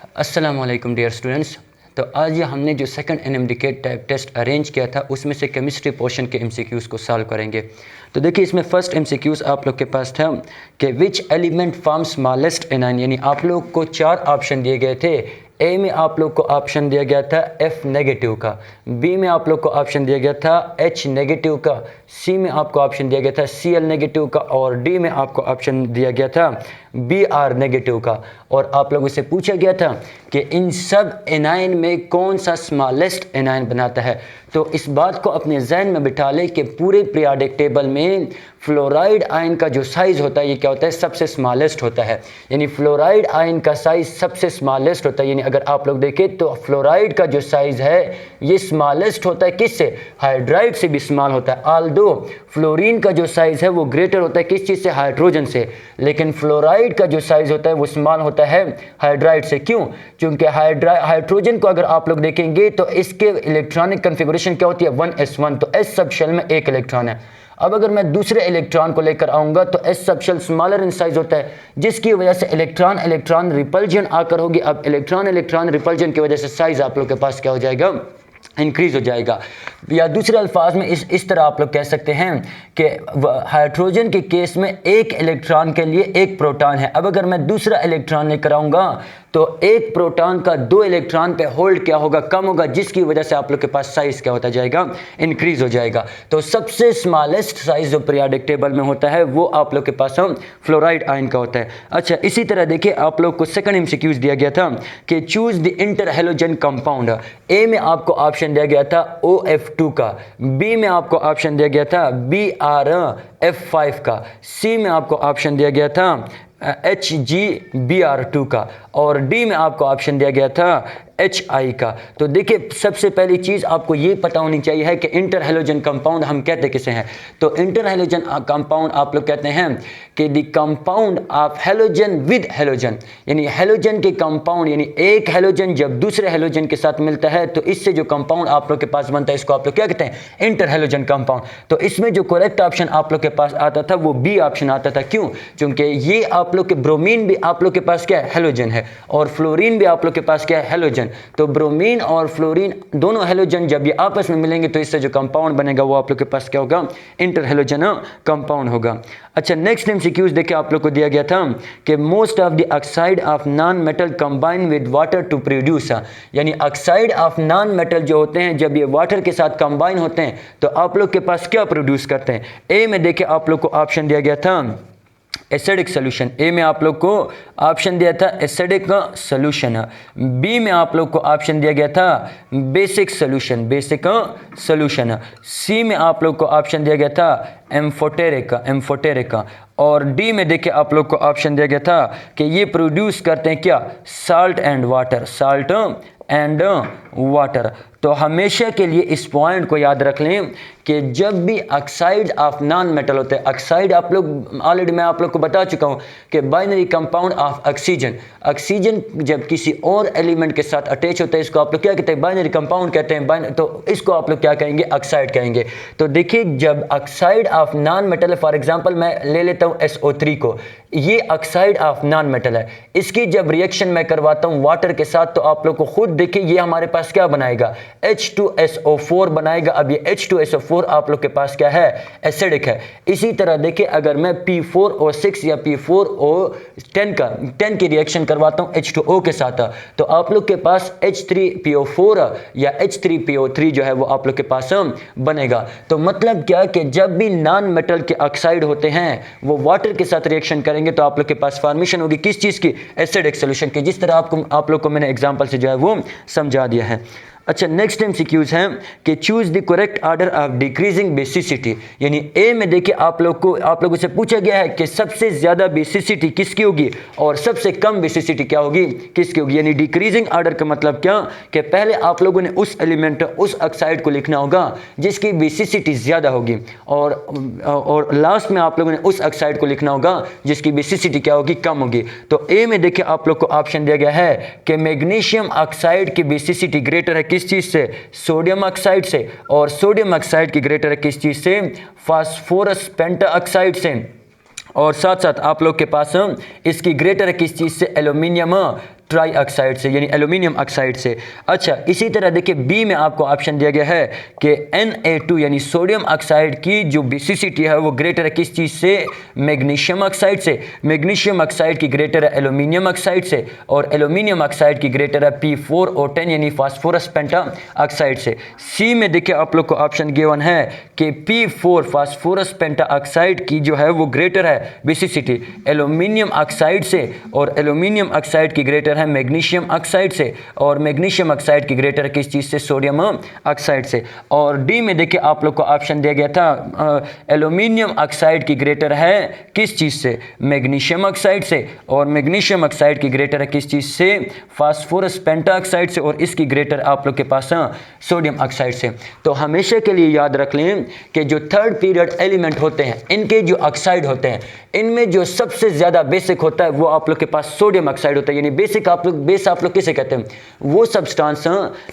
अस्सलाम वालेकुम dear students. तो आज हमने जो सेकंड एनएमडीके टाइप टेस्ट अरेंज किया था उसमें से केमिस्ट्री पोर्शन के एमसीक्यूज़ को सॉल्व करेंगे। तो देखिए इसमें फर्स्ट एमसीक्यूज़ आप लोग के पास था कि which element form smallest anion, यानी आप लोग को 4 ऑप्शन दिए गए थे। ए में आप लोग को ऑप्शन दिया गया था F नेगेटिव का, बी में आप लोग को ऑप्शन दिया गया था H नेगेटिव का, सी में आपको ऑप्शन दिया गया था Cl नेगेटिव का और डी में आपको ऑप्शन दिया गया था Br नेगेटिव का। और आप लोगों से पूछा गया था कि इन सब एनायन में कौन सा स्मॉलेस्ट एनायन बनाता है। तो इस बात को अपने जहन में बिठा लें कि पूरे पीरियोडिक टेबल में फ्लोराइड आयन का जो साइज़ होता है ये क्या होता है, सबसे स्मॉलेस्ट होता है। यानी फ्लोराइड आयन का साइज़ सबसे स्मॉलेस्ट होता है। यानी अगर आप लोग देखें तो फ्लोराइड का जो साइज़ है ये स्मॉलेस्ट होता है किससे, हाइड्राइड से भी स्मॉल होता है। आल्दो फ्लोरीन का जो साइज़ है वो ग्रेटर होता है किस चीज़ से, हाइड्रोजन से, लेकिन फ्लोराइड का जो साइज़ होता है वो स्मॉल होता है हाइड्राइड से। क्यों? क्योंकि हाइड्रोजन को अगर आप लोग देखेंगे तो इसके इलेक्ट्रॉनिक कन्फिगरेशन क्या होती है, 1s1, तो s सब शेल में एक इलेक्ट्रॉन है। अब अगर मैं दूसरे इलेक्ट्रॉन को लेकर आऊंगा तो s सब शेल स्मॉलर इन साइज होता है, जिसकी वजह से इलेक्ट्रॉन इलेक्ट्रॉन रिपल्जन आकर होगी। अब इलेक्ट्रॉन इलेक्ट्रॉन रिपल्जन की वजह से साइज आप लोग के पास क्या हो जाएगा, इंक्रीज हो जाएगा। या दूसरे अल्फाज में इस तरह आप लोग कह सकते हैं कि हाइड्रोजन के केस में एक इलेक्ट्रॉन के लिए एक प्रोटॉन है। अब अगर मैं दूसरा इलेक्ट्रॉन लेकर आऊंगा तो एक प्रोटॉन का 2 इलेक्ट्रॉन पे होल्ड क्या होगा, कम होगा, जिसकी वजह से आप लोग के पास साइज क्या होता जाएगा, इंक्रीज हो जाएगा। तो सबसे स्मॉलेस्ट साइज जो पीरियोडिक टेबल में होता है वो आप लोग के पास फ्लोराइड आयन का होता है। अच्छा, इसी तरह देखिए आप लोग को सेकंड एमसीक्यूज दिया गया था कि choose the interhalogen compound. A में आपको ऑप्शन दिया गया था OF2 का, बी में आपको ऑप्शन दिया गया था BrF5 का, सी में आपको ऑप्शन दिया गया था HgBr2 का और डी में आपको ऑप्शन दिया गया था HI का। तो देखिए सबसे पहली चीज़ आपको ये पता होनी चाहिए है कि इंटर हैलोजन कंपाउंड हम कहते किसे हैं। तो इंटर हैलोजन कंपाउंड आप लोग कहते हैं कि the compound of halogen with halogen, यानी हैलोजन के कंपाउंड, यानी एक हैलोजन जब दूसरे हैलोजन के साथ मिलता है तो इससे जो कंपाउंड आप लोग के पास बनता है इसको आप लोग क्या कहते हैं, इंटर हैलोजन कंपाउंड। तो इसमें जो करेक्ट ऑप्शन आप लोग के पास आता था वो बी ऑप्शन आता था। क्यों? क्योंकि ये आप लोग के ब्रोमीन भी आप लोग के पास क्या है, हैलोजन है, और फ्लोरीन भी आप लोग के पास क्या है, हैलोजन। तो ब्रोमीन और फ्लोरीन दोनों हैलोजन जब ये आपस में मिलेंगे तो इससे जो कंपाउंड बनेगा वो आप लोग के पास क्या होगा, इंटर हैलोजन कंपाउंड होगा। अच्छा, नेक्स्ट एमसीक्यूज देखिए आप लोग को दिया गया था कि most of the oxide of non metal combine with water to produce, यानी ऑक्साइड ऑफ नॉन मेटल जो होते हैं जब ये वाटर के साथ कंबाइन होते हैं तो आप लोग के पास क्या प्रोड्यूस करते हैं। ए में देखिए आप लोग को ऑप्शन दिया गया था एसिडिक सोल्यूशन, ए में आप लोग को ऑप्शन दिया था एसिडिक सोल्यूशन, बी में आप लोग को ऑप्शन दिया गया था बेसिक सोल्यूशन, सी में आप लोग को ऑप्शन दिया गया था एम्फोटेरिक, और डी में देखिए आप लोग को ऑप्शन दिया गया था कि ये प्रोड्यूस करते हैं क्या, साल्ट एंड वाटर। तो हमेशा के लिए इस पॉइंट को याद रख लें कि जब भी ऑक्साइड ऑफ नॉन मेटल होते हैं, ऑक्साइड आप लोग ऑलरेडी मैं आप लोग को बता चुका हूं कि binary compound of oxygen, oxygen जब किसी और एलिमेंट के साथ अटैच होता है इसको आप लोग क्या कहते हैं, बाइनरी कंपाउंड कहते हैं। तो इसको आप लोग क्या कहेंगे, ऑक्साइड कहेंगे। तो देखिए जब ऑक्साइड ऑफ नॉन मेटल है, फॉर एग्जांपल मैं ले लेता हूं SO3 को, ये ऑक्साइड ऑफ नॉन मेटल है, इसकी जब रिएक्शन मैं करवाता हूं वाटर के साथ तो आप लोग को खुद देखिए ये हमारे पास क्या बनाएगा, H2SO4 बनाएगा। अब ये H2SO4 आप लोग के पास क्या है, एसिडिक है। इसी तरह देखिए अगर मैं P4O6 या P4O10 की रिएक्शन करवाता हूं H2O के साथ तो आप लोग के पास H3PO4 या H3PO3 जो है वो आप लोग के पास बनेगा। तो मतलब क्या कि जब भी नॉन मेटल के ऑक्साइड होते हैं वो वाटर के साथ रिएक्शन करेंगे तो आप लोग के पास फॉर्मेशन होगी किस चीज़ की, एसिडिक सोल्यूशन की, जिस तरह आप लोग को मैंने एग्जांपल से जो है वो समझा दिया है। अच्छा, नेक्स्ट एमसीक्यूज हैं कि choose the correct order of decreasing basicity, यानी ए में देखिए आप लोगों से पूछा गया है कि सबसे ज्यादा बेसिसिटी किसकी होगी और सबसे कम बेसिसिटी क्या होगी, किसकी होगी। यानी डिक्रीजिंग ऑर्डर का मतलब क्या कि पहले आप लोगों ने उस एलिमेंट उस ऑक्साइड को लिखना होगा जिसकी बेसिसिटी ज्यादा होगी और लास्ट में आप लोगों ने उस ऑक्साइड को लिखना होगा जिसकी बेसिसिटी क्या होगी, कम होगी। तो ए में देखिए आप लोग को ऑप्शन दिया गया है कि मैग्नीशियम ऑक्साइड की बेसिसिटी ग्रेटर है किस चीज से, सोडियम ऑक्साइड से, और सोडियम ऑक्साइड की ग्रेटर है किस चीज से, फास्फोरस पेंटाऑक्साइड से, और साथ साथ आप लोग के पास इसकी ग्रेटर है किस चीज से, एल्यूमिनियम ट्राई ऑक्साइड से यानी एल्यूमिनियम ऑक्साइड से। अच्छा, इसी तरह देखिए बी में आपको ऑप्शन दिया गया है कि Na2 यानी सोडियम ऑक्साइड की जो बेसिसिटी है वो ग्रेटर है किस चीज़ से, मैग्नीशियम ऑक्साइड से। मैग्नीशियम ऑक्साइड की ग्रेटर है एल्यूमिनियम ऑक्साइड से, और एल्यूमिनियम ऑक्साइड की ग्रेटर है P4O10 यानी फास्फोरस पेंटा ऑक्साइड से। सी में देखिए आप लोग को ऑप्शन गिवन है कि P4 फास्फोरस पेंटा ऑक्साइड की जो है वो ग्रेटर है बेसिसिटी एल्यूमिनियम ऑक्साइड से, और एल्यूमिनियम ऑक्साइड की ग्रेटर है मैग्नीशियम ऑक्साइड से, और मैग्नीशियम ऑक्साइड की ग्रेटर किस चीज़ से, सोडियम ऑक्साइड से। और डी में देखिए आप लोग को ऑप्शन दिया गया था एल्यूमिनियम ऑक्साइड की ग्रेटर है किस चीज़ से, मैग्नीशियम ऑक्साइड से, और मैग्नीशियम ऑक्साइड की ग्रेटर है किस चीज़ से, फास्फोरस पेंटा ऑक्साइड से, और इसकी ग्रेटर आप लोग के पास सोडियम ऑक्साइड से। तो हमेशा के लिए याद रख लें कि जो थर्ड पीरियड एलिमेंट होते हैं इनके जो ऑक्साइड होते हैं इनमें जो सबसे ज़्यादा बेसिक होता है वो आप लोग के पास सोडियम ऑक्साइड होता है। यानी बेसिक बेस आप लोग किसे कहते हैं, वो सब्सटेंस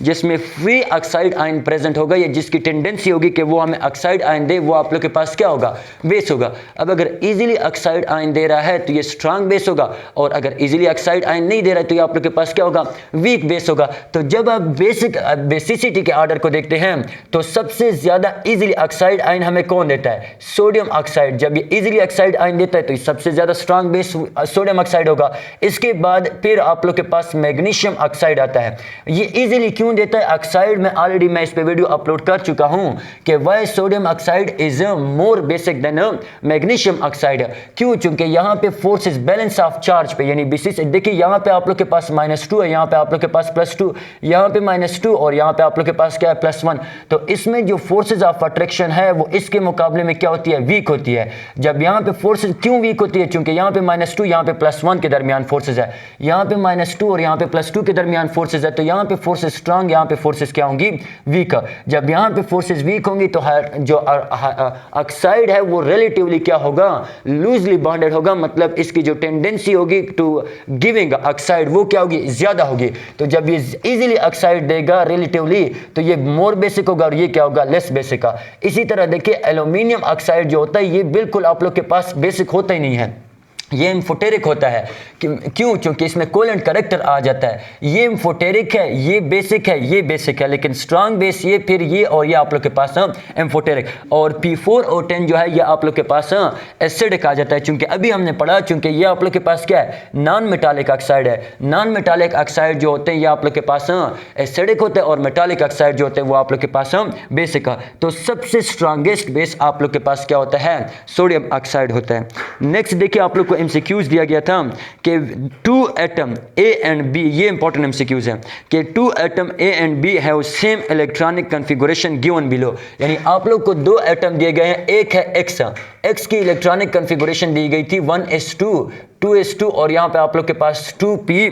जिसमें फ्री ऑक्साइड आयन प्रेजेंट होगा या जिसकी टेंडेंसी होगी कि वो हमें ऑक्साइड आयन दे, वो आप लोग के पास क्या होगा, बेस होगा। अब अगर इजीली ऑक्साइड आयन दे रहा है तो ये स्ट्रांग बेस होगा, और अगर इजीली ऑक्साइड आयन नहीं दे रहा है तो ये आप लोग के पास क्या होगा, वीक बेस होगा। तो जब आप बेसिसिटी के ऑर्डर को देखते हैं तो सबसे ज़्यादा इजीली ऑक्साइड आयन हमें कौन देता है, सोडियम ऑक्साइड। जब ये इजीली ऑक्साइड आयन देता है तो सबसे ज़्यादा स्ट्रांग बेस सोडियम ऑक्साइड होगा। इसके बाद फिर आप लोग के पास मैग्नीशियम ऑक्साइड आता है। ये इजीली क्यों देता है ऑक्साइड, में ऑलरेडी मैं इस पे वीडियो अपलोड कर चुका हूं कि why sodium oxide is more basic than magnesium oxide. क्यों, क्योंकि यहाँ पे फोर्सेस बैलेंस ऑफ चार्ज पे यानी बेसिस, देखिए यहाँ पे आप लोग के पास -2 है, यहाँ पे आप लोग के पास +2, यहाँ पे -2 और यहाँ पे आप लोग के पास क्या है, +1। तो इसमें जो फोर्सेज ऑफ अट्रैक्शन है वो इसके मुकाबले में क्या होती है, वीक होती है। जब यहाँ पे फोर्सेज क्यों वीक होती है, क्योंकि यहाँ पे -2 यहाँ पे +1 के दरमियान फोर्सेज है, यहाँ पे -2 और यहाँ पे +2 के दरमियान फोर्सेज है। तो यहाँ पे फोर्सेज स्ट्रांग, यहाँ पे फोर्सेज क्या होंगी, वीक। जब यहाँ पे फोर्सेज वीक होंगी तो जो ऑक्साइड है वो रिलेटिवली क्या होगा, लूजली बॉन्डेड होगा, मतलब इसकी जो टेंडेंसी होगी टू गिविंग ऑक्साइड वो क्या होगी, ज्यादा होगी। तो जब ये इजीली ऑक्साइड देगा रिलेटिवली तो ये मोर बेसिक होगा और ये क्या होगा, लेस बेसिक का। इसी तरह देखिए एल्यूमिनियम ऑक्साइड जो होता है ये बिल्कुल आप लोग के पास बेसिक होता ही नहीं है, ये एम्फोटेरिक होता है। क्यों, क्योंकि इसमें कोलेंट करेक्टर आ जाता है। ये एम्फोटेरिक है, ये बेसिक है, ये बेसिक है, लेकिन स्ट्रांग बेस ये, फिर ये और ये आप लोग के पास एम्फोटेरिक। और P4O10 जो है ये आप लोग के पास एसिडिक आ जाता है, क्योंकि अभी हमने पढ़ा चूंकि ये आप लोग के पास क्या है, नॉन मेटालिक ऑक्साइड है। नॉन मेटालिक ऑक्साइड जो होते हैं ये आप लोग के पास एसिडिक होते हैं, और मेटालिक ऑक्साइड जो होते हैं वो आप लोग के पास बेसिक है। तो सबसे स्ट्रांगेस्ट बेस आप लोग के पास क्या होता है, सोडियम ऑक्साइड होता है। नेक्स्ट देखिए आप लोग को एमसीक्यूज दिया गया था कि 2 एटम A एंड B, ये इंपॉर्टेंट एमसीक्यूज है कि 2 atom A and B have same electronic configuration given below. यानी आप लोग को 2 एटम दिए गए हैं, एक है X की इलेक्ट्रॉनिक कॉन्फ़िगरेशन दी गई थी 1s2 2s2, और यहाँ पे आप लोग के पास 2p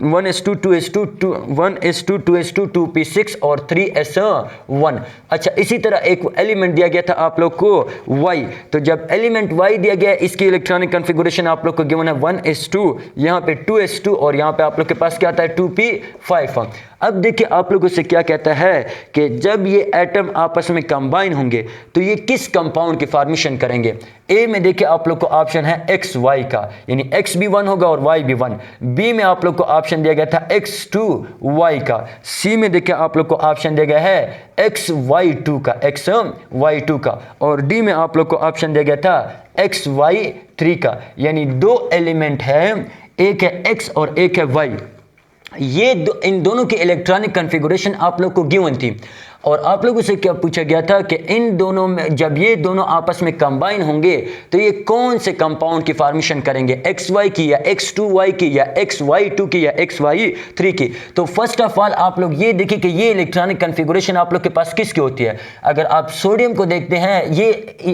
1s2 2s2 1s2 2s2 2p6 और 3s1। अच्छा, इसी तरह एक एलिमेंट दिया गया था आप लोग को Y। तो जब एलिमेंट Y दिया गया है इसकी इलेक्ट्रॉनिक कॉन्फ़िगरेशन आप लोग को गिवन है 1s2, यहाँ पे 2s2 और यहाँ पे आप लोग के पास क्या आता है 2p5। अब देखिए आप लोगों से क्या कहता है कि जब ये एटम आपस में कंबाइन होंगे तो ये किस कंपाउंड की फॉर्मेशन करेंगे। ए में देखिए आप लोग को ऑप्शन है XY का, यानी X भी 1 होगा और Y भी 1। बी में आप लोग को ऑप्शन दिया गया था X2Y का। सी में देखिए आप लोग को ऑप्शन दिया गया है XY2 का, XY2 का। और डी में आप लोग को ऑप्शन दिया गया था XY3 का। यानी 2 एलिमेंट है, एक है X और एक है Y। ये इन दोनों की इलेक्ट्रॉनिक कॉन्फ़िगरेशन आप लोग को गिवन थी, और आप लोगों से क्या पूछा गया था कि इन दोनों में जब ये दोनों आपस में कंबाइन होंगे तो ये कौन से कंपाउंड की फॉर्मेशन करेंगे, XY की या X2Y की या XY2 की या XY3 की। तो फर्स्ट ऑफ ऑल आप लोग ये देखिए कि ये इलेक्ट्रॉनिक कॉन्फ़िगरेशन आप लोग के पास किसकी होती है। अगर आप सोडियम को देखते हैं, ये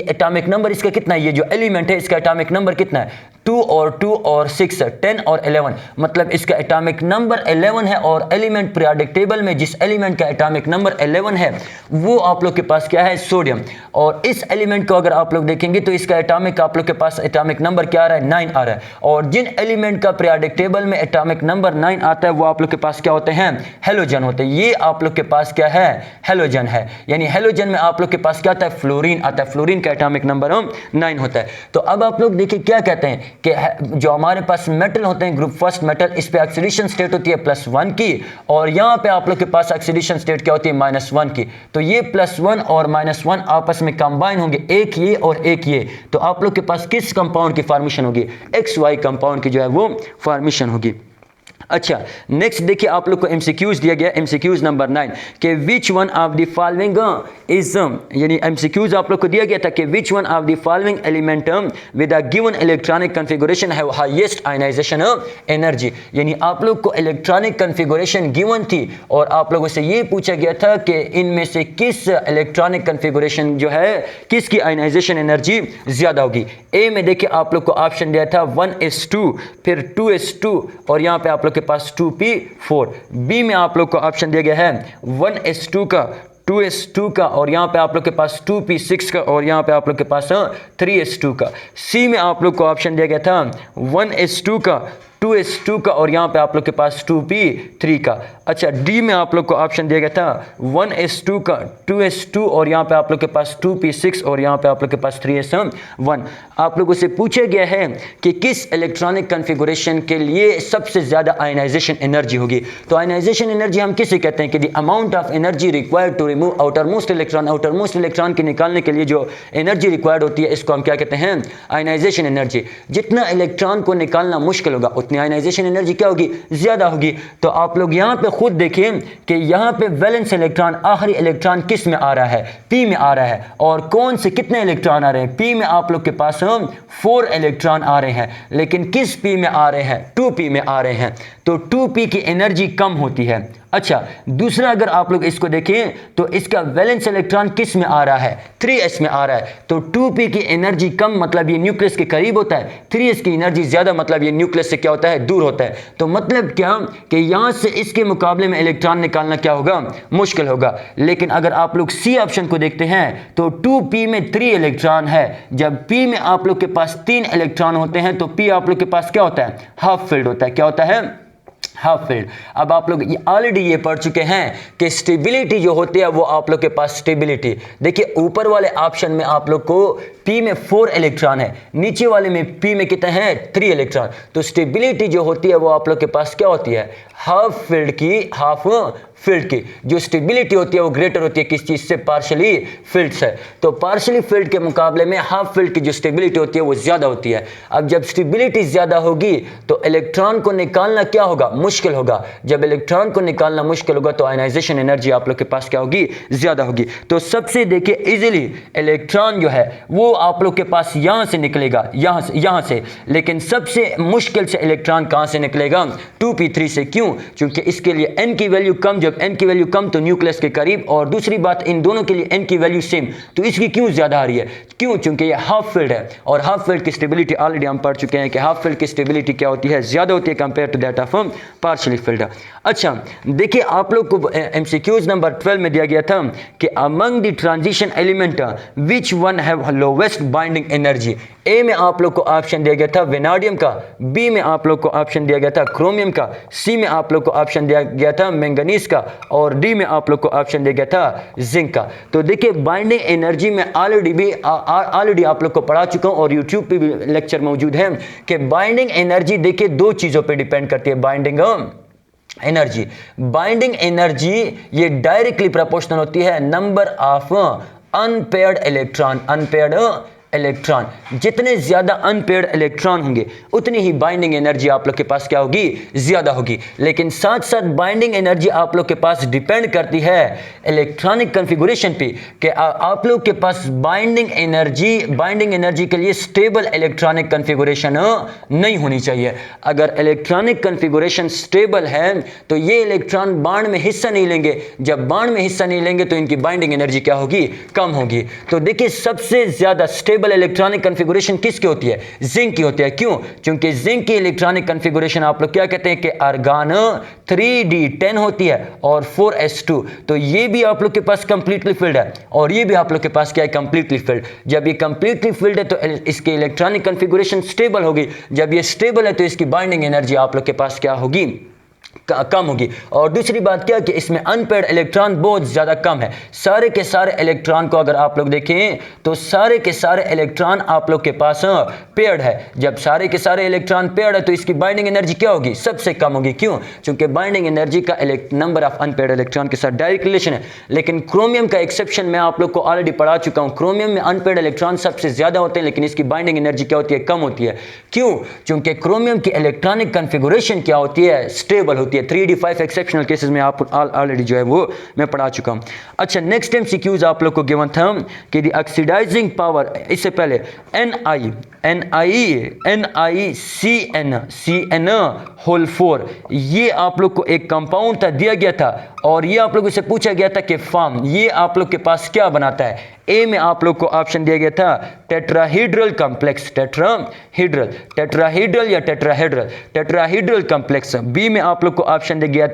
एटॉमिक नंबर इसका कितना है, ये जो एलिमेंट है इसका एटॉमिक नंबर कितना है, 2 और 6 10 और 11, मतलब इसका एटॉमिक नंबर 11 है। और एलिमेंट पीरियोडिक टेबल में जिस एलिमेंट का एटॉमिक नंबर 11 है वो आप लोग के पास क्या है, सोडियम। और इस एलिमेंट को अगर आप लोग देखेंगे तो इसका एटॉमिक आप लोग के पास एटॉमिक नंबर क्या आ रहा है, 9 आ रहा है। और जिन एलिमेंट का पीरियोडिक टेबल में एटॉमिक नंबर 9 आता है वो आप लोग के पास क्या होते हैं, हेलोजन होते हैं। ये आप लोग के पास क्या है, हेलोजन है। यानी हेलोजन में आप लोग के पास क्या आता है, फ्लोरीन आता है। फ्लोरीन का एटॉमिक नंबर 9 होता है। तो अब आप लोग देखिए क्या कहते हैं कि जो हमारे पास मेटल होते हैं ग्रुप फर्स्ट मेटल, इस पे ऑक्सीडेशन स्टेट होती है +1 की, और यहाँ पे आप लोग के पास ऑक्सीडेशन स्टेट क्या होती है -1 की। तो ये +1 और -1 आपस में कंबाइन होंगे, एक ये और एक ये, तो आप लोग के पास किस कंपाउंड की फॉर्मेशन होगी, XY कंपाउंड की जो है वो फॉर्मेशन होगी। अच्छा, नेक्स्ट देखिए आप लोग को एमसीक्यूज दिया गया, एमसीक्यूज नंबर 9 के which one of the following is, यानी एमसीक्यूज आप लोग को दिया गया था कि which one of the following element with a given electronic configuration have highest ionization energy, यानी आप लोग को इलेक्ट्रॉनिक कॉन्फ़िगरेशन गिवन थी और आप लोगों से ये पूछा गया था कि इनमें से किस इलेक्ट्रॉनिक कॉन्फ़िगरेशन जो है किसकी आयनाइजेशन एनर्जी ज़्यादा होगी। ए में देखिए आप लोग को ऑप्शन दिया था 1s2, फिर 2s2 और यहाँ पे आप लोग के पास 2p4। बी में आप लोग को ऑप्शन दिया गया है 1s2 का, 2s2 का और यहाँ पे आप लोग के पास 2p6 का और यहाँ पे आप लोग के पास 3s2 का। सी में आप लोग को ऑप्शन दिया गया था 1s2 का, 2s2 का और यहाँ पे आप लोग के पास 2p3 का। अच्छा, डी में आप लोग को ऑप्शन दिया गया था 1s2 का, 2s2 और यहाँ पे आप लोग के पास 2p6 और यहाँ पे आप लोग के पास 3s1। आप लोगों से पूछा गया है कि किस इलेक्ट्रॉनिक कॉन्फ़िगरेशन के लिए सबसे ज़्यादा आयनाइजेशन एनर्जी होगी। तो आयनाइजेशन एनर्जी हम किसे कहते हैं कि the amount of energy required to remove outermost electron, outermost electron के निकालने के लिए जो एनर्जी रिक्वायर्ड होती है इसको हम क्या कहते हैं, आयनाइजेशन एनर्जी। जितना इलेक्ट्रॉन को निकालना मुश्किल होगा उतनी आयनाइजेशन एनर्जी क्या होगी, ज़्यादा होगी। तो आप लोग यहाँ पे खुद देखें कि यहाँ पे वैलेंस इलेक्ट्रॉन, आखिरी इलेक्ट्रॉन किस में आ रहा है, पी में आ रहा है, और कौन से कितने इलेक्ट्रॉन आ रहे हैं, पी में आप लोग के पास 4 इलेक्ट्रॉन आ रहे हैं, लेकिन किस पी में आ रहे हैं, 2p में आ रहे हैं, तो 2p की एनर्जी कम होती है। अच्छा, दूसरा अगर आप लोग इसको देखें तो इसका वैलेंस इलेक्ट्रॉन किस में आ रहा है, 3s में आ रहा है, तो 2p की एनर्जी कम मतलब ये न्यूक्लियस के करीब होता है, 3s की एनर्जी ज़्यादा मतलब ये न्यूक्लियस से क्या होता है, दूर होता है। तो मतलब क्या कि यहाँ से इसके मुकाबले में इलेक्ट्रॉन निकालना क्या होगा, मुश्किल होगा। लेकिन अगर आप लोग सी ऑप्शन को देखते हैं तो 2p में 3 इलेक्ट्रॉन है, जब p में आप लोग के पास 3 इलेक्ट्रॉन होते हैं तो p आप लोग के पास क्या होता है, हाफ फील्ड होता है। क्या होता है, हाफ फील्ड। अब आप लोग ऑलरेडी ये पढ़ चुके हैं कि स्टेबिलिटी जो होती है वो आप लोग के पास स्टेबिलिटी, देखिए ऊपर वाले ऑप्शन में आप लोग को p में 4 इलेक्ट्रॉन है, नीचे वाले में p में कितने हैं, 3 इलेक्ट्रॉन। तो स्टेबिलिटी जो होती है वो आप लोग के पास क्या होती है, हाफ फील्ड की, हाफ फील्ड की जो स्टेबिलिटी होती है वो ग्रेटर होती है किस चीज़ से, पार्शली फील्ड से। तो पार्शली फील्ड के मुकाबले में हाफ फील्ड की जो स्टेबिलिटी होती है वो ज़्यादा होती है। अब जब स्टेबिलिटी ज़्यादा होगी तो इलेक्ट्रॉन को निकालना क्या होगा, मुश्किल होगा। जब इलेक्ट्रॉन को निकालना मुश्किल होगा तो आयनाइजेशन एनर्जी आप लोग के पास क्या होगी, ज़्यादा होगी। तो सबसे देखिए इजीली इलेक्ट्रॉन जो है वो आप लोग के पास यहाँ से निकलेगा, यहाँ से, लेकिन सबसे मुश्किल से इलेक्ट्रॉन कहाँ से निकलेगा, 2p3 से। क्यों, क्योंकि इसके लिए n की वैल्यू कम, जब n की वैल्यू कम तो न्यूक्लियस के करीब, और दूसरी बात इन दोनों के लिए n की वैल्यू सेम, तो इसकी क्यों ज़्यादा आ रही है, क्यों, क्योंकि ये हाफ फील्ड है, और हाफ फील्ड की स्टेबिलिटी ऑलरेडी हम पढ़ चुके हैं कि हाफ फील्ड की स्टेबिलिटी क्या होती है, ज़्यादा होती है compare to that of partially filled. अच्छा, देखिए आप लोग को एमसीक्यूज नंबर 12 में दिया गया था कि among the transition element which one have lowest binding energy. A में आप लोग को ऑप्शन दिया गया था वेनाडियम का, बी में आप लोग को ऑप्शन दिया गया था क्रोमियम का, सी में आप लोग को ऑप्शन दिया गया था मैंगनीज का, और डी में आप लोग को ऑप्शन दिया गया था जिंक का। तो देखिए बाइंडिंग एनर्जी में ऑलरेडी आप लोग को पढ़ा चुका हूँ और यूट्यूब पे भी लेक्चर मौजूद है कि बाइंडिंग एनर्जी देखिए 2 चीज़ों पे डिपेंड करती है। बाइंडिंग एनर्जी ये डायरेक्टली प्रोपोर्शनल होती है नंबर ऑफ अनपेयर्ड इलेक्ट्रॉन। जितने ज़्यादा अनपेयर्ड इलेक्ट्रॉन होंगे उतनी ही बाइंडिंग एनर्जी आप लोग के पास क्या होगी, ज़्यादा होगी। लेकिन साथ साथ बाइंडिंग एनर्जी आप लोग के पास डिपेंड करती है इलेक्ट्रॉनिक कॉन्फ़िगरेशन पे कि आप लोग के पास बाइंडिंग एनर्जी के लिए स्टेबल इलेक्ट्रॉनिक कॉन्फ़िगरेशन नहीं होनी चाहिए। अगर इलेक्ट्रॉनिक कॉन्फ़िगरेशन स्टेबल है तो ये इलेक्ट्रॉन बांड में हिस्सा नहीं लेंगे, जब बांड में हिस्सा नहीं लेंगे तो इनकी बाइंडिंग एनर्जी क्या होगी, कम होगी। तो देखिए सबसे ज़्यादा स्टेबल इलेक्ट्रॉनिक कॉन्फ़िगरेशन किसकी होती है, जिंक की होती है। क्यों, क्योंकि जिंक की इलेक्ट्रॉनिक कॉन्फ़िगरेशन आप लोग क्या कहते हैं कि आर्गन 3d10 होती है और 4s2। तो ये भी आप लोग के पास कंप्लीटली फिल्ड है और ये भी आप लोग के पास क्या है, कंप्लीटली फिल्ड। जब ये कंप्लीटली फिल्ड है तो इसकी इलेक्ट्रॉनिक कॉन्फ़िगरेशन स्टेबल होगी, जब ये स्टेबल है तो इसकी बाइंडिंग एनर्जी आप लोग के पास क्या होगी, कम होगी। और दूसरी बात क्या कि इसमें अनपेयर्ड इलेक्ट्रॉन बहुत ज़्यादा कम है। सारे के सारे इलेक्ट्रॉन को अगर आप लोग देखें तो सारे के सारे इलेक्ट्रॉन आप लोग के पास पेयर्ड है। जब सारे के सारे इलेक्ट्रॉन पेयर्ड है तो इसकी बाइंडिंग एनर्जी क्या होगी, सबसे कम होगी। क्यों? क्योंकि बाइंडिंग एनर्जी का नंबर ऑफ अनपेयर्ड इलेक्ट्रॉन के साथ डायरेक्ट रिलेशन है। लेकिन क्रोमियम का एक्सेप्शन मैं आप लोग को ऑलरेडी पढ़ा चुका हूं। क्रोमियम में अनपेयर्ड इलेक्ट्रॉन सबसे ज्यादा होते हैं लेकिन इसकी बाइंडिंग एनर्जी क्या होती है, कम होती है। क्यों? क्योंकि क्रोमियम की इलेक्ट्रॉनिक कॉन्फ़िगरेशन क्या होती है, स्टेबल होती है। 3d5 एक्सेप्शनल केसेस में आप ऑलरेडी जो है वो मैं पढ़ा चुका हूं। अच्छा, नेक्स्ट MCQs आप लोग को गिवन था कि द ऑक्सीडाइजिंग पावर, इससे पहले NiCN होल 4, ये आप लोग को एक कंपाउंड था दिया गया था और ये आप लोगों से पूछा गया था कि फॉर्म ये आप लोग के पास क्या बनाता है। ए में आप लोग को ऑप्शन दिया गया था टेट्राहीड्रल कॉम्प्लेक्स, टेट्राहीड्रल या टेट्राहीड्रल कॉम्प्लेक्स। बी में आप लोग को ऑप्शन दिया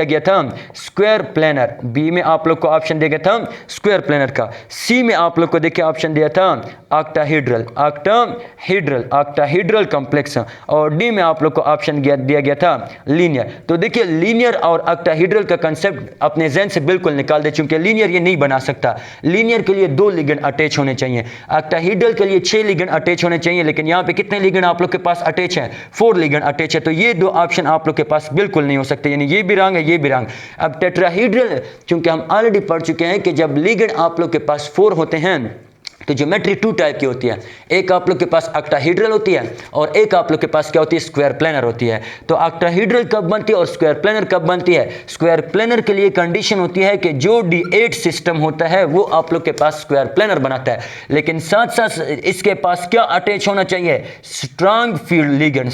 गया था स्क्वायर प्लेनर, बी में आप लोग को ऑप्शन दिया गया था स्क्वायर प्लेनर का। सी में आप लोग को देखिए ऑप्शन दिया था ऑक्टाहीड्रल कॉम्प्लेक्स और डी में आप लोग को ऑप्शन दिया गया था लीनियर। तो देखिए लीनियर और ऑक्टाहीड्रल का कंसेप्ट अपने ज़हन से बिल्कुल निकाल दे, चूंकि लीनियर ये नहीं बना सकता। लीनियर के लिए 2 लिगेंड अटैच होने चाहिए, ऑक्टाहीड्रल के लिए 6 लिगेंड अटैच होने चाहिए, लेकिन यहां पे कितने लिगेंड आप लोग के पास अटैच हैं, 4 लिगेंड अटैच है। तो ये 2 ऑप्शन आप लोग के पास बिल्कुल नहीं हो सकते, यानी ये भी रॉन्ग है, ये भी रॉन्ग। अब टेट्राहीड्रल, क्योंकि हम ऑलरेडी पढ़ चुके हैं कि जब लिगेंड आप लोग के पास 4 होते हैं तो ज्योमेट्री 2 टाइप की होती है। एक आप लोग के पास ऑक्टाहीड्रल होती है और एक आप लोग के पास क्या होती है, स्क्वायर प्लेनर होती है। तो ऑक्टाहीड्रल कब बनती है और स्क्वायर प्लेनर कब बनती है? स्क्वायर प्लेनर के लिए कंडीशन होती है कि जो D8 सिस्टम होता है वो आप लोग के पास स्क्वायर प्लेनर बनाता है, लेकिन साथ साथ इसके पास क्या अटैच होना चाहिए, strong field ligand,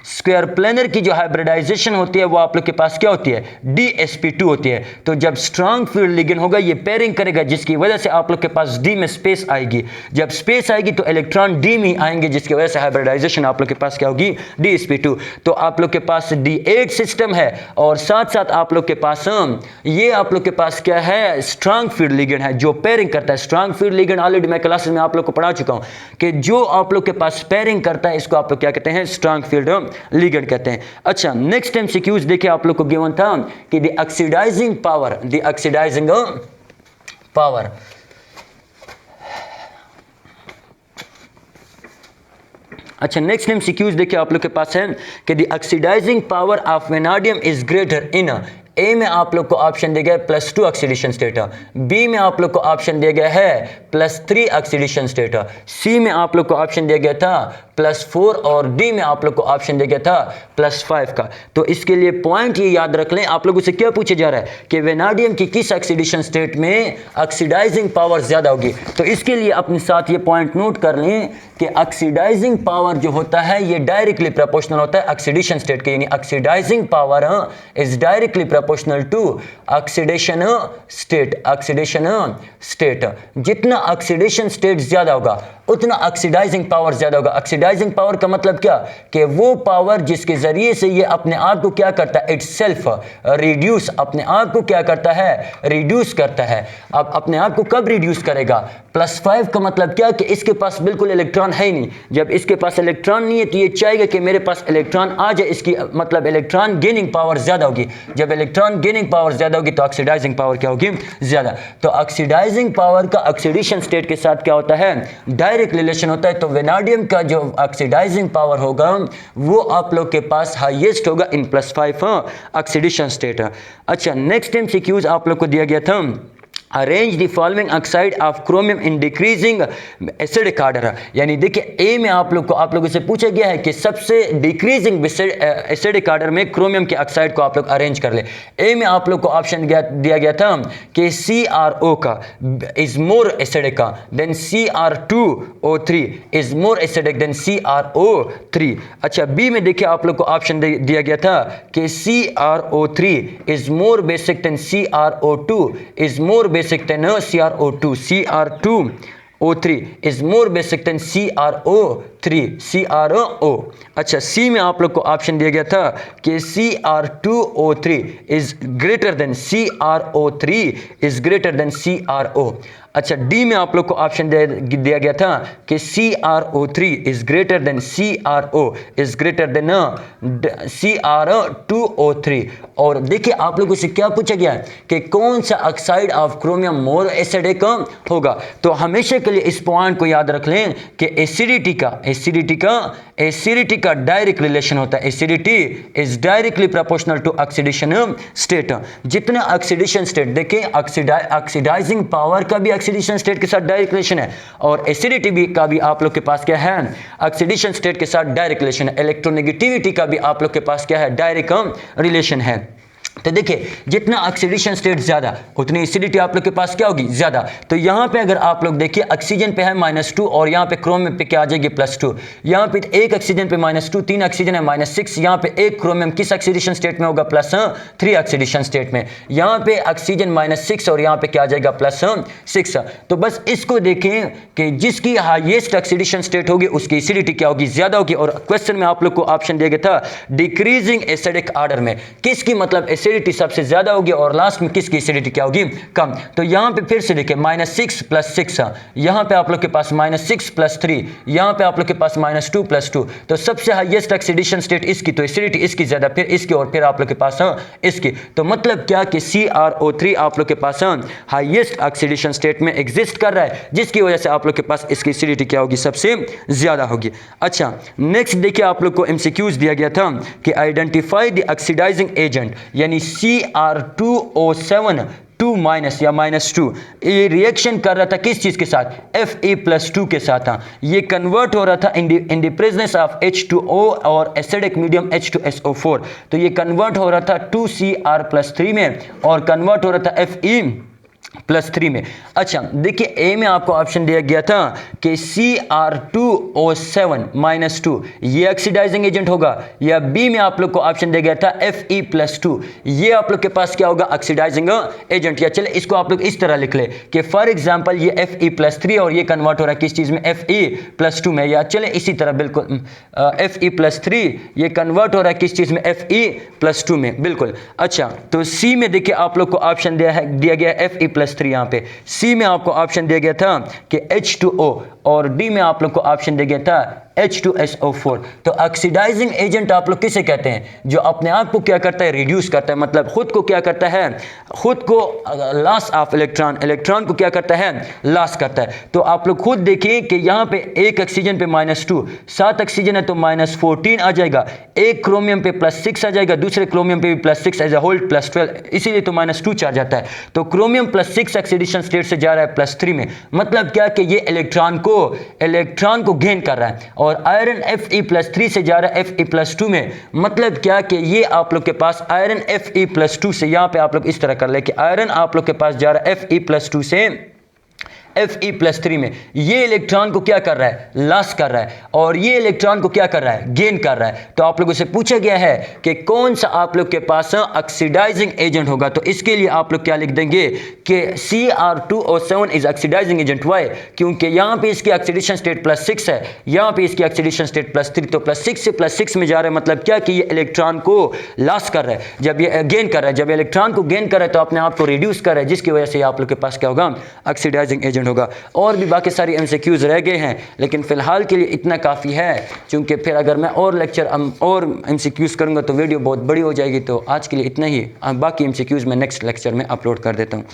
square planar की जो हाइब्रिडाइजेशन होती है वो आप लोग के पास क्या होती है, DsP2 होती है। तो जब स्ट्रांग फील्ड लिगेंड होगा ये पेयरिंग करेगा, जिसकी वजह से आप लोग के पास डी में स्पेस आएगी। जब स्पेस आएगी तो इलेक्ट्रॉन डी में आएंगे, जिसकी वजह से हाइब्रिडाइजेशन आप लोग के पास क्या होगी, DsP2। तो आप लोग के पास D8 सिस्टम है और साथ साथ आप लोग के पास ये आप लोग के पास क्या है, स्ट्रांग फील्ड लिगेंड है जो पेयरिंग करता है। स्ट्रांग फील्ड लिगेंड ऑलरेडी मैं क्लासेस में आप लोग को पढ़ा चुका हूं कि जो आप लोग के पास पेयरिंग करता है इसको आप लोग क्या कहते हैं, स्ट्रांग फील्ड लिगेंड कहते हैं। अच्छा, नेक्स्ट MCQs देखिए आप लोग को गिवन था कि द ऑक्सीडाइजिंग पावर, अच्छा नेक्स्ट MCQs देखिए आप लोग के पास है कि the oxidising power of vanadium is greater in. A में आप लोग को ऑप्शन दिया गया +2 ऑक्सीडेशन स्टेट, बी में आप लोग को ऑप्शन दिया गया है +3 ऑक्सीडेशन स्टेट, सी में आप लोग को ऑप्शन दिया गया था +4 और डी में आप लोग को ऑप्शन दिया गया था +5 का। तो इसके लिए पॉइंट ये याद रख लें, आप लोगों से क्या पूछा जा रहा है कि वेनाडियम की किस ऑक्सीडेशन स्टेट में ऑक्सीडाइजिंग पावर ज्यादा होगी। तो इसके लिए अपने साथ ये पॉइंट नोट कर लें कि ऑक्सीडाइजिंग पावर जो होता है ये डायरेक्टली प्रोपोर्शनल होता है ऑक्सीडेशन स्टेट के, यानी oxidizing power is directly proportional to oxidation state. जितना ऑक्सीडेशन स्टेट ज्यादा होगा उतना ऑक्सीडाइजिंग पावर ज्यादा होगा। ऑक्सीडाइजिंग पावर का मतलब क्या, कि वो पावर जिसके जरिए से ये अपने आप को क्या करता है, इटसेल्फ रिड्यूस, अपने आप को क्या करता है, रिड्यूस करता है। अब अपने आप को कब रिड्यूस करेगा, +5 का मतलब क्या कि इसके पास बिल्कुल इलेक्ट्रॉन है ही नहीं। जब इसके पास इलेक्ट्रॉन नहीं है तो ये चाहेगा कि मेरे पास इलेक्ट्रॉन आ जाए, इसकी मतलब इलेक्ट्रॉन गेनिंग पावर ज्यादा होगी। जब इलेक्ट्रॉन गेनिंग पावर ज्यादा होगी तो ऑक्सीडाइजिंग पावर क्या होगी, ज्यादा। तो ऑक्सीडाइजिंग पावर का ऑक्सीडेशन स्टेट के साथ क्या होता है, डायरेक्ट रिलेशन होता है। तो वेनाडियम का जो ऑक्सीडाइजिंग पावर होगा वो आप लोग के पास हाईएस्ट होगा इन +5 ऑक्सीडेशन स्टेट। अच्छा, नेक्स्ट MCQs आप लोग को दिया गया था, arrange the following oxide of chromium in decreasing acidic order. यानी देखिए ए में आप लोगों से पूछा गया है कि सबसे डिक्रीजिंग एसिडिक ऑर्डर में क्रोमियम के ऑक्साइड को आप लोग अरेंज कर ले। ए में आप लोग को ऑप्शन दिया गया था कि CrO का is more acidic then CR2O3 is more acidic then CrO3। अच्छा, बी में देखिए आप लोग को ऑप्शन दिया गया था कि CrO3 is more basic than CrO2 is more basic than CrO2, CR2O3 is more basic than CrO. अच्छा, सी में आप लोग को ऑप्शन दिया गया था कि CR2O3 is greater than CrO3 is greater than CrO। अच्छा, डी में आप लोग को ऑप्शन दिया गया था कि CrO3 is greater than CrO is greater than Cr2O3। और देखिए आप लोगों से क्या पूछा गया है कि कौन सा oxide of chromium more acidic होगा। तो हमेशा के लिए इस पॉइंट को याद रख लें कि एसिडिटी का डायरेक्ट रिलेशन होता है। Acidity is directly proportional to oxidation state. जितने ऑक्सीडेशन स्टेट देखें, ऑक्सीडाइजिंग पावर का भी ऑक्सीडेशन स्टेट के साथ डायरेक्ट रिलेशन है, और एसिडिटी भी का भी आप लोग के पास क्या है, ऑक्सीडेशन स्टेट के साथ डायरेक्ट रिलेशन है। इलेक्ट्रोनेगेटिविटी का भी आप लोग के पास क्या है, डायरेक्ट रिलेशन है। तो देखिए जितना ऑक्सीडेशन स्टेट ज्यादा उतनी एसिडिटी आप लोग के पास क्या होगी, ज्यादा। तो यहाँ पे अगर आप लोग देखिए ऑक्सीजन पे है -2 और यहाँ पे क्रोमियम पे क्या आ जाएगी +2। यहाँ पे एक ऑक्सीजन पे -2, 3 ऑक्सीजन है -6। यहाँ पे एक क्रोमियम किस ऑक्सीडेशन स्टेट में होगा, +3 ऑक्सीडेशन स्टेट में। यहाँ पे ऑक्सीजन -6 और यहाँ पे क्या आ जाएगा, +6। तो बस इसको देखें कि जिसकी हाईएस्ट ऑक्सीडेशन स्टेट होगी उसकी एसिडिटी क्या होगी, ज्यादा होगी। और क्वेश्चन में आप लोग को ऑप्शन दिया गया था डिक्रीजिंग एसिडिक ऑर्डर में, किसकी मतलब एसिडिटी सबसे ज्यादा होगी और लास्ट में किसकी एसिडिटी क्या होगी, कम। तो यहां पे फिर से देखिए -6 + 6, यहां पे आप लोग के पास -6 + 3, यहां पे आप लोग के पास -2 + 2। तो सबसे हाईएस्ट ऑक्सीडेशन स्टेट इसकी, तो एसिडिटी इसकी ज्यादा, फिर इसकी और फिर आप लोग के पास इसकी। तो मतलब क्या कि CrO3 आप लोग के पास हाईएस्ट ऑक्सीडेशन स्टेट में एग्जिस्ट कर रहा है, जिसकी वजह से आप लोग के पास इसकी एसिडिटी क्या होगी, सबसे ज्यादा होगी। अच्छा नेक्स्ट देखिए आप लोग को MCQs दिया गया था कि आइडेंटिफाई द ऑक्सीडाइजिंग एजेंट, यानी Cr2O7 2- या -2, ये रिएक्शन कर रहा था किस चीज के साथ, Fe+2 के साथ था। ये कन्वर्ट हो रहा था in the presence of H2O और एसिडिक मीडियम H2SO4। तो ये कन्वर्ट हो रहा था 2Cr+3 में और कन्वर्ट हो रहा था Fe+3 में। अच्छा देखिए ए में आपको ऑप्शन दिया गया था कि Cr2O7 -2 ये ऑक्सीडाइजिंग एजेंट होगा, या बी में आप लोग को ऑप्शन दिया गया था Fe+2 ये आप लोग के पास क्या होगा, ऑक्सीडाइजिंग एजेंट। या चले इसको आप लोग इस तरह लिख ले कि फॉर एग्जांपल ये Fe+3 और ये कन्वर्ट हो रहा है किस चीज में, Fe+2 में। या चले इसी तरह बिल्कुल Fe+3 ये कन्वर्ट हो रहा है किस चीज में, Fe+2 में, बिल्कुल। अच्छा तो सी में देखिए आप लोग को ऑप्शन दिया गया Fe+3, यहाँ पे सी में आपको ऑप्शन दिया गया था कि H2O और डी में आप लोग को ऑप्शन दिया गया था H2SO4। तो ऑक्सीडाइजिंग एजेंट आप लोग किसे कहते हैं, जो अपने आप को क्या करता है, रिड्यूस करता है, मतलब खुद को क्या करता है, खुद को लॉस ऑफ इलेक्ट्रॉन को क्या करता है, लॉस करता है। तो आप लोग खुद देखिए कि यहाँ पे एक ऑक्सीजन पे -2, 7 ऑक्सीजन है तो -14 आ जाएगा, एक क्रोमियम पे +6 आ जाएगा, दूसरे क्रोमियम पे भी +6 एज अ होल +12, इसीलिए तो -2 चार्ज आता है। तो क्रोमियम +6 ऑक्सीडेशन स्टेट से जा रहा है +3 में, मतलब क्या कि ये इलेक्ट्रॉन को गेन कर रहा है। और आयरन Fe+3 से जा रहा है Fe+2 में, मतलब क्या कि ये आप लोग के पास आयरन Fe+2 से, यहाँ पे आप लोग इस तरह कर ले कि आयरन आप लोग के पास जा रहा है Fe+2 से Fe+3 में। ये इलेक्ट्रॉन को क्या कर रहा है, लॉस कर रहा है, और ये इलेक्ट्रॉन को क्या कर रहा है, गेन कर रहा है। तो आप लोगों से पूछा गया है कि कौन सा आप लोग के पास ऑक्सीडाइजिंग एजेंट होगा। तो इसके लिए आप लोग क्या लिख देंगे कि Cr2O7 is oxidising agent. Y, क्योंकि यहाँ पे इसकी ऑक्सीडेशन स्टेट +6 है, यहाँ पे इसकी ऑक्सीडेशन स्टेट +3, तो +6 से +6 में जा रहा है, मतलब क्या कि ये इलेक्ट्रॉन को लॉस कर रहा है, जब ये गेन कर रहा है, जब इलेक्ट्रॉन को गेन कर रहा है तो अपने आप को रिड्यूस कर रहा है, जिसकी वजह से आप लोग के पास क्या होगा, ऑक्सीडाइजिंग एजेंट होगा। और भी बाकी सारी MCQs रह गए हैं, लेकिन फिलहाल के लिए इतना काफ़ी है, क्योंकि फिर अगर मैं और लेक्चर और MCQs करूंगा तो वीडियो बहुत बड़ी हो जाएगी। तो आज के लिए इतना ही, बाकी MCQs मैं नेक्स्ट लेक्चर में अपलोड कर देता हूं।